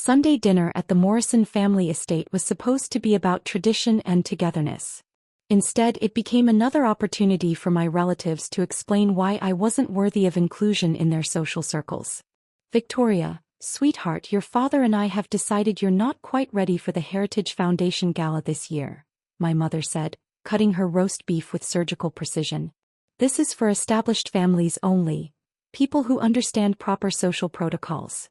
Sunday dinner at the Morrison family estate was supposed to be about tradition and togetherness. Instead, it became another opportunity for my relatives to explain why I wasn't worthy of inclusion in their social circles. "Victoria, sweetheart, your father and I have decided you're not quite ready for the Heritage Foundation Gala this year," my mother said, cutting her roast beef with surgical precision. "This is for established families only, people who understand proper social protocols."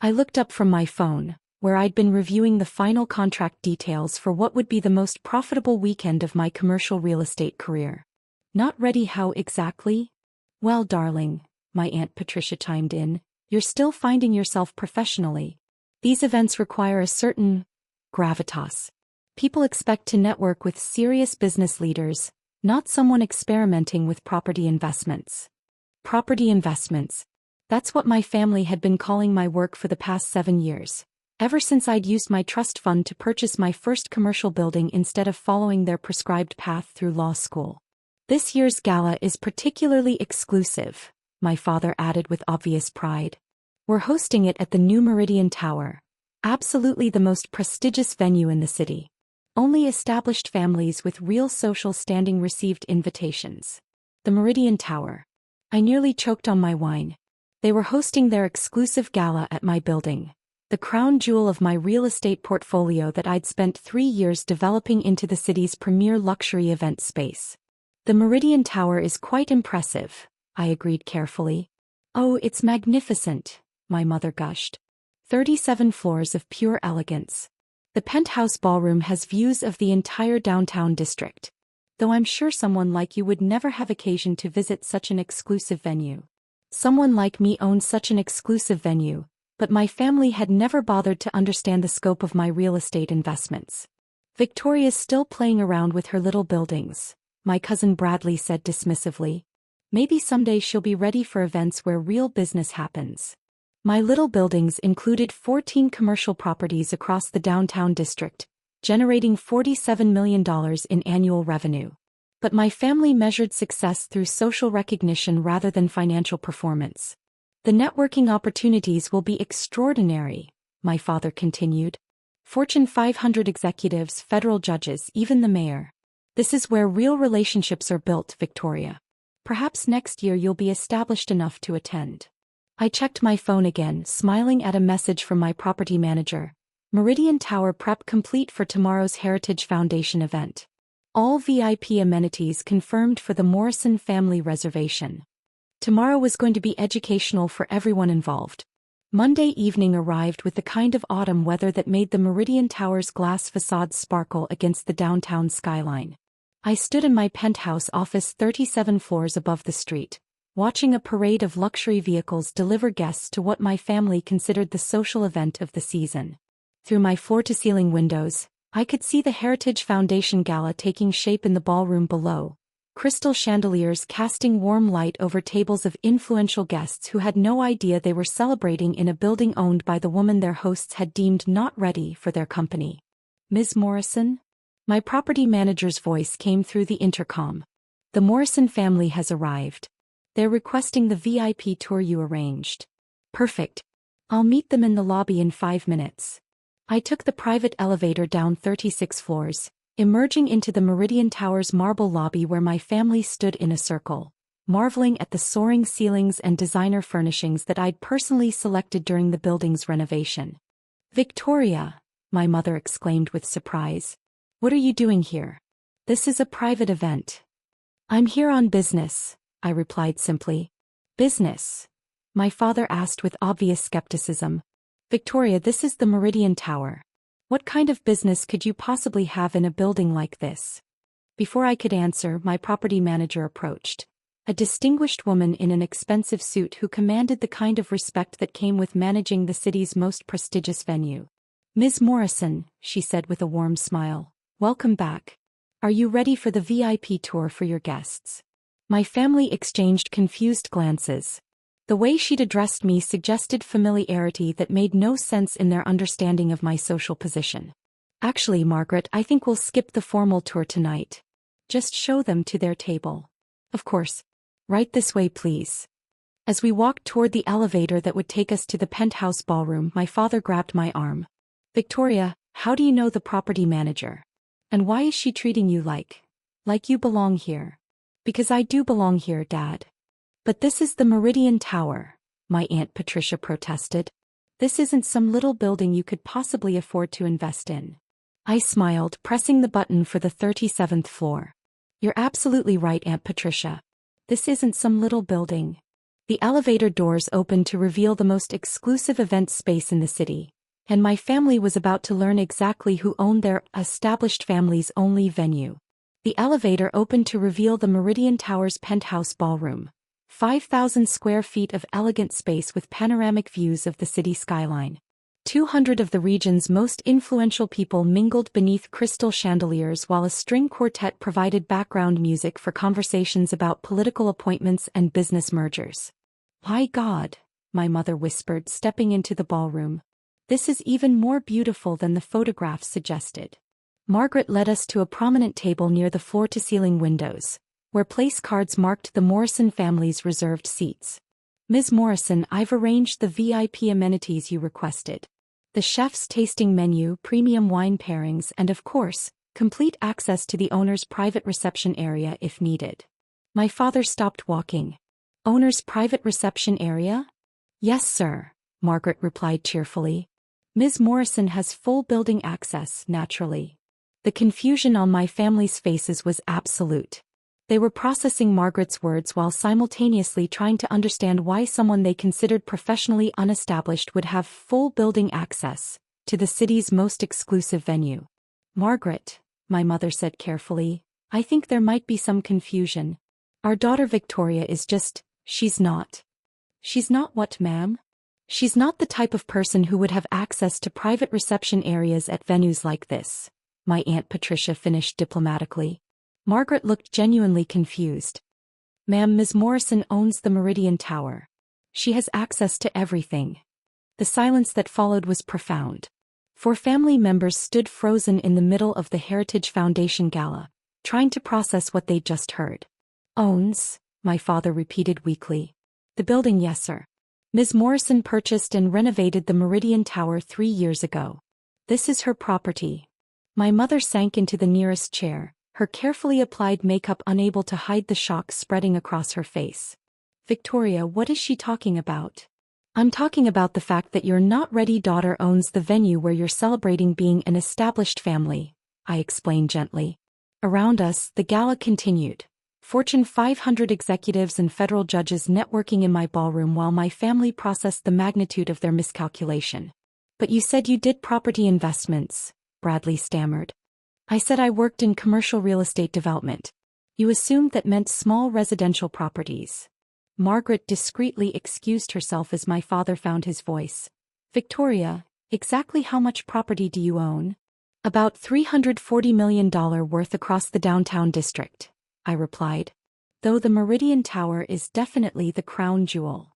I looked up from my phone, where I'd been reviewing the final contract details for what would be the most profitable weekend of my commercial real estate career. "Not ready how exactly?" "Well, darling," my Aunt Patricia chimed in, "you're still finding yourself professionally. These events require a certain gravitas. People expect to network with serious business leaders, not someone experimenting with property investments." Property investments. That's what my family had been calling my work for the past 7 years. Ever since I'd used my trust fund to purchase my first commercial building instead of following their prescribed path through law school. "This year's gala is particularly exclusive," my father added with obvious pride. "We're hosting it at the new Meridian Tower. Absolutely the most prestigious venue in the city. Only established families with real social standing received invitations." The Meridian Tower. I nearly choked on my wine. They were hosting their exclusive gala at my building, the crown jewel of my real estate portfolio that I'd spent 3 years developing into the city's premier luxury event space. "The Meridian Tower is quite impressive," I agreed carefully. "Oh, it's magnificent," my mother gushed. 37 floors of pure elegance. The penthouse ballroom has views of the entire downtown district. Though I'm sure someone like you would never have occasion to visit such an exclusive venue. Someone like me owns such an exclusive venue, but my family had never bothered to understand the scope of my real estate investments. "Victoria's still playing around with her little buildings," my cousin Bradley said dismissively. "Maybe someday she'll be ready for events where real business happens." My little buildings included 14 commercial properties across the downtown district, generating $47 million in annual revenue. But my family measured success through social recognition rather than financial performance. "The networking opportunities will be extraordinary," my father continued. "Fortune 500 executives, federal judges, even the mayor. This is where real relationships are built, Victoria. Perhaps next year you'll be established enough to attend." I checked my phone again, smiling at a message from my property manager. "Meridian Tower prep complete for tomorrow's Heritage Foundation event. All VIP amenities confirmed for the Morrison family reservation." Tomorrow was going to be educational for everyone involved. Monday evening arrived with the kind of autumn weather that made the Meridian Tower's glass facades sparkle against the downtown skyline. I stood in my penthouse office 37 floors above the street, watching a parade of luxury vehicles deliver guests to what my family considered the social event of the season. Through my floor-to-ceiling windows, I could see the Heritage Foundation Gala taking shape in the ballroom below, crystal chandeliers casting warm light over tables of influential guests who had no idea they were celebrating in a building owned by the woman their hosts had deemed not ready for their company. "Ms. Morrison?" My property manager's voice came through the intercom. "The Morrison family has arrived. They're requesting the VIP tour you arranged." "Perfect. I'll meet them in the lobby in 5 minutes." I took the private elevator down 36 floors, emerging into the Meridian Tower's marble lobby where my family stood in a circle, marveling at the soaring ceilings and designer furnishings that I'd personally selected during the building's renovation. "Victoria," my mother exclaimed with surprise. "What are you doing here? This is a private event." "I'm here on business," I replied simply. "Business?" my father asked with obvious skepticism. "Victoria, this is the Meridian Tower. What kind of business could you possibly have in a building like this?" Before I could answer, my property manager approached. A distinguished woman in an expensive suit who commanded the kind of respect that came with managing the city's most prestigious venue. "Ms. Morrison," she said with a warm smile, "welcome back. Are you ready for the VIP tour for your guests?" My family exchanged confused glances. The way she'd addressed me suggested familiarity that made no sense in their understanding of my social position. "Actually, Margaret, I think we'll skip the formal tour tonight. Just show them to their table." "Of course. Right this way, please." As we walked toward the elevator that would take us to the penthouse ballroom, my father grabbed my arm. Victoria, how do you know the property manager? And why is she treating you like you belong here? Because I do belong here, Dad. But this is the Meridian Tower, my Aunt Patricia protested. This isn't some little building you could possibly afford to invest in. I smiled, pressing the button for the 37th floor. You're absolutely right, Aunt Patricia. This isn't some little building. The elevator doors opened to reveal the most exclusive event space in the city, and my family was about to learn exactly who owned their established family's only venue. The elevator opened to reveal the Meridian Tower's penthouse ballroom, 5,000 square feet of elegant space with panoramic views of the city skyline. 200 of the region's most influential people mingled beneath crystal chandeliers while a string quartet provided background music for conversations about political appointments and business mergers. My God, my mother whispered, stepping into the ballroom. This is even more beautiful than the photographs suggested. Margaret led us to a prominent table near the floor-to-ceiling windows, where place cards marked the Morrison family's reserved seats. Ms. Morrison, I've arranged the VIP amenities you requested. The chef's tasting menu, premium wine pairings, and of course, complete access to the owner's private reception area if needed. My father stopped walking. Owner's private reception area? Yes, sir, Margaret replied cheerfully. Ms. Morrison has full building access, naturally. The confusion on my family's faces was absolute. They were processing Margaret's words while simultaneously trying to understand why someone they considered professionally unestablished would have full building access to the city's most exclusive venue. Margaret, my mother said carefully, I think there might be some confusion. Our daughter Victoria is just, she's not. She's not what, ma'am? She's not the type of person who would have access to private reception areas at venues like this, my Aunt Patricia finished diplomatically. Margaret looked genuinely confused. Ma'am, Ms. Morrison owns the Meridian Tower. She has access to everything. The silence that followed was profound. 4 family members stood frozen in the middle of the Heritage Foundation Gala, trying to process what they'd just heard. Owns, my father repeated weakly. The building, yes, sir. Ms. Morrison purchased and renovated the Meridian Tower 3 years ago. This is her property. My mother sank into the nearest chair, her carefully applied makeup unable to hide the shock spreading across her face. Victoria, what is she talking about? I'm talking about the fact that your not ready daughter owns the venue where you're celebrating being an established family, I explained gently. Around us, the gala continued. Fortune 500 executives and federal judges networking in my ballroom while my family processed the magnitude of their miscalculation. But you said you did property investments, Bradley stammered. I said I worked in commercial real estate development. You assumed that meant small residential properties. Margaret discreetly excused herself as my father found his voice. Victoria, exactly how much property do you own? About $340 million worth across the downtown district, I replied. Though the Meridian Tower is definitely the crown jewel.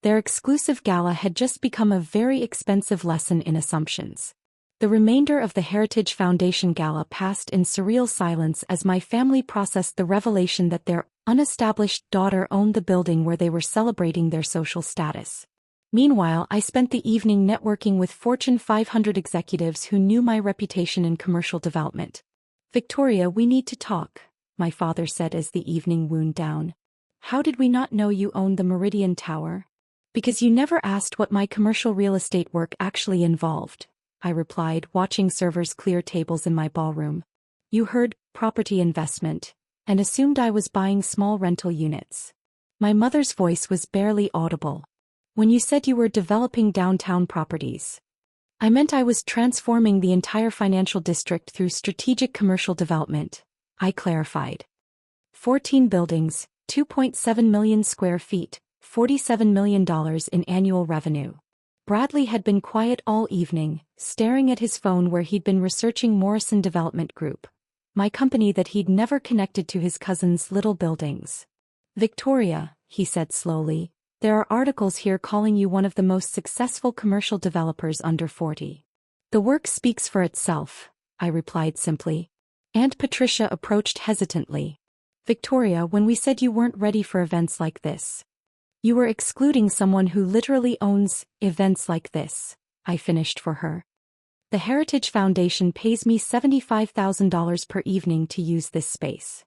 Their exclusive gala had just become a very expensive lesson in assumptions. The remainder of the Heritage Foundation Gala passed in surreal silence as my family processed the revelation that their unestablished daughter owned the building where they were celebrating their social status. Meanwhile, I spent the evening networking with Fortune 500 executives who knew my reputation in commercial development. Victoria, we need to talk, my father said as the evening wound down. How did we not know you owned the Meridian Tower? Because you never asked what my commercial real estate work actually involved, I replied, watching servers clear tables in my ballroom. You heard property investment and assumed I was buying small rental units. My mother's voice was barely audible. When you said you were developing downtown properties, I meant I was transforming the entire financial district through strategic commercial development, I clarified. 14 buildings, 2.7 million square feet, $47 million in annual revenue. Bradley had been quiet all evening, staring at his phone where he'd been researching Morrison Development Group, my company that he'd never connected to his cousin's little buildings. Victoria, he said slowly, there are articles here calling you one of the most successful commercial developers under 40. The work speaks for itself, I replied simply. Aunt Patricia approached hesitantly. Victoria, when we said you weren't ready for events like this, You were excluding someone who literally owns events like this, I finished for her. The Heritage Foundation pays me $75,000 per evening to use this space.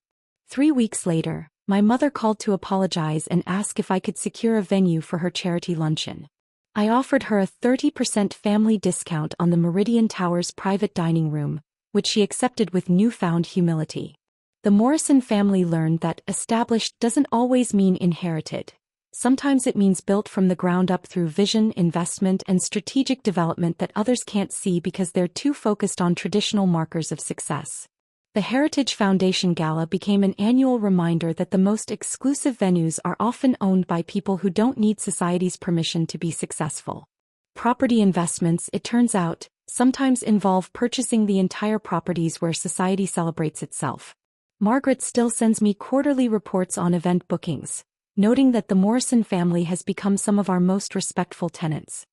3 weeks later, my mother called to apologize and ask if I could secure a venue for her charity luncheon. I offered her a 30% family discount on the Meridian Towers private dining room, which she accepted with newfound humility. The Morrison family learned that established doesn't always mean inherited. Sometimes it means built from the ground up through vision, investment, and strategic development that others can't see because they're too focused on traditional markers of success. The Heritage Foundation Gala became an annual reminder that the most exclusive venues are often owned by people who don't need society's permission to be successful. Property investments, it turns out, sometimes involve purchasing the entire properties where society celebrates itself. Margaret still sends me quarterly reports on event bookings, noting that the Morrison family has become some of our most respectful tenants.